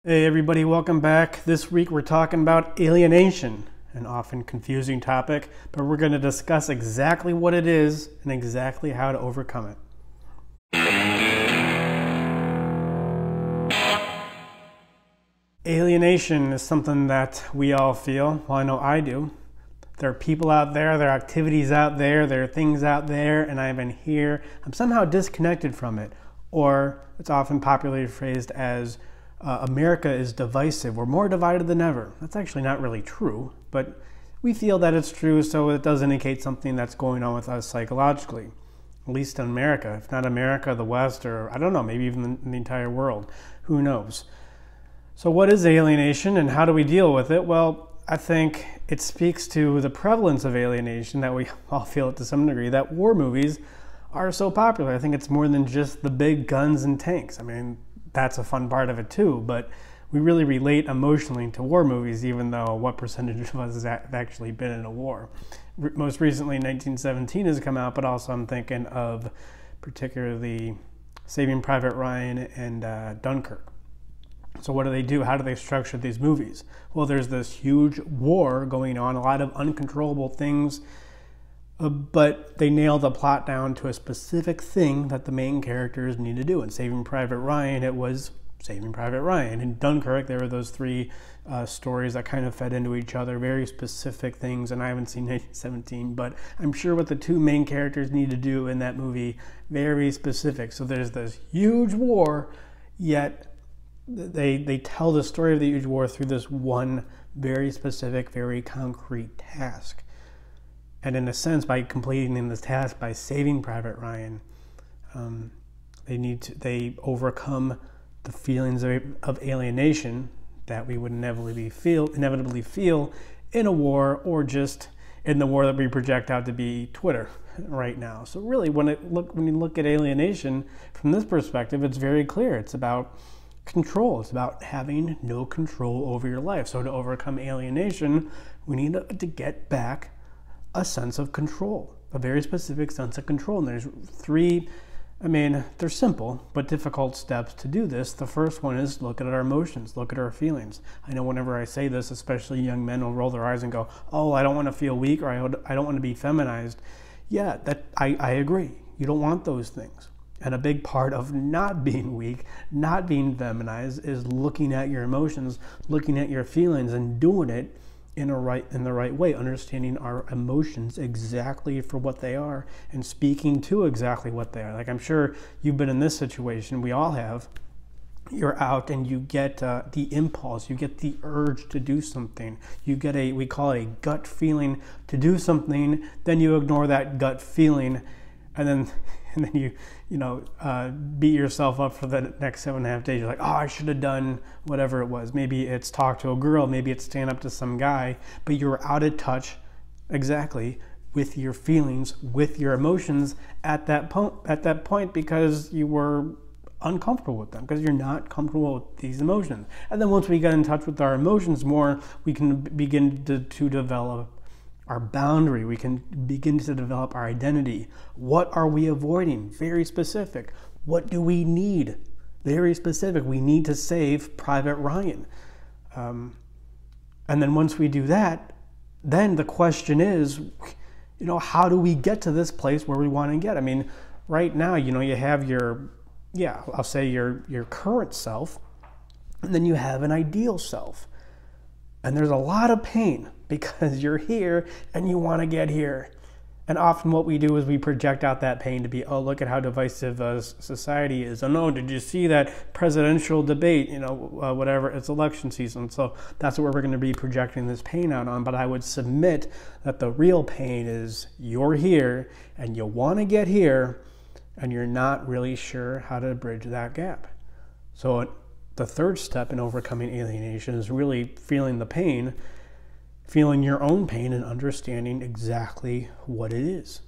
Hey everybody, welcome back. This week we're talking about alienation, an often confusing topic, but we're going to discuss exactly what it is and exactly how to overcome it. Alienation is something that we all feel. Well, I know I do. There are people out there, there are activities out there, there are things out there, and I've been here. I'm somehow disconnected from it. Or it's often popularly phrased as America is divisive. We're more divided than ever. That's actually not really true, but we feel that it's true, so it does indicate something that's going on with us psychologically, at least in America. If not America, the West, or I don't know, maybe even the entire world. Who knows? So what is alienation and how do we deal with it? Well, I think it speaks to the prevalence of alienation that we all feel it to some degree, that war movies are so popular. I think it's more than just the big guns and tanks. I mean, that's a fun part of it too, but we really relate emotionally to war movies, even though what percentage of us have actually been in a war. Most recently, 1917 has come out, but also I'm thinking of particularly Saving Private Ryan and Dunkirk. So what do they do? How do they structure these movies? Well, there's this huge war going on, a lot of uncontrollable things, but they nail the plot down to a specific thing that the main characters need to do. In Saving Private Ryan, it was Saving Private Ryan. In Dunkirk, there were those three stories that kind of fed into each other, very specific things, and I haven't seen 1917, but I'm sure what the two main characters need to do in that movie, very specific. So there's this huge war, yet they tell the story of the huge war through this one very specific, very concrete task. And in a sense, by completing this task, by saving Private Ryan, they overcome the feelings of alienation that we would inevitably feel in a war, or just in the war that we project out to be Twitter right now. So really, when you look at alienation from this perspective, it's very clear. It's about control. It's about having no control over your life. So to overcome alienation, we need to get back a sense of control, a very specific sense of control. And there's three, they're simple but difficult steps to do this. The first one is look at our emotions, look at our feelings. I know whenever I say this, especially young men will roll their eyes and go, oh, I don't want to feel weak, or I don't want to be feminized. Yeah, I agree. You don't want those things. And a big part of not being weak, not being feminized, is looking at your emotions, looking at your feelings, and doing it in the right way, understanding our emotions exactly for what they are and speaking to exactly what they are. Like, I'm sure you've been in this situation, we all have. You're out and you get the impulse, you get the urge to do something. You get we call it a gut feeling to do something, then you ignore that gut feeling, and then you beat yourself up for the next 7.5 days. You're like, oh, I should have done whatever it was. Maybe it's talk to a girl, maybe it's stand up to some guy, but you're out of touch exactly with your feelings, with your emotions at that point because you were uncomfortable with them, because you're not comfortable with these emotions. And then once we get in touch with our emotions more, we can begin to develop our boundary. We can begin to develop our identity. What are we avoiding? Very specific. What do we need? Very specific. We need to save Private Ryan. And then once we do that, then the question is, how do we get to this place where we want to get? Right now, you have your current self, and then you have an ideal self. And there's a lot of pain because you're here and you want to get here. And often what we do is we project out that pain to be, oh, look at how divisive society is. Oh no, did you see that presidential debate, whatever, it's election season. So that's what we're going to be projecting this pain out on. But I would submit that the real pain is you're here and you want to get here and you're not really sure how to bridge that gap. So the third step in overcoming alienation is really feeling the pain, feeling your own pain, and understanding exactly what it is.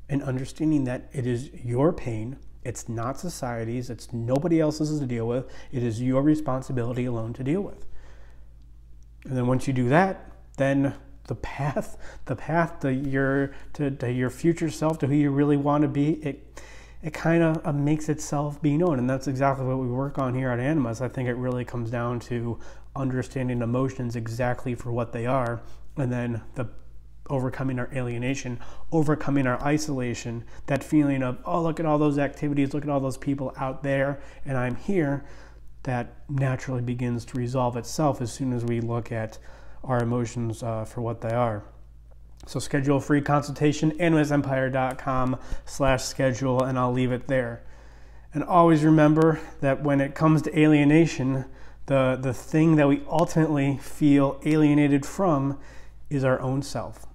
And understanding that it is your pain, it's not society's, it's nobody else's to deal with, it is your responsibility alone to deal with. And then once you do that, then the path to your future self, to who you really want to be, it kind of makes itself be known. And that's exactly what we work on here at Animus. I think it really comes down to understanding emotions exactly for what they are, and then overcoming our alienation, overcoming our isolation, that feeling of, oh, look at all those activities, look at all those people out there, and I'm here, that naturally begins to resolve itself as soon as we look at our emotions for what they are. So schedule a free consultation, animusempire.com/schedule, and I'll leave it there. And always remember that when it comes to alienation, the thing that we ultimately feel alienated from is our own self.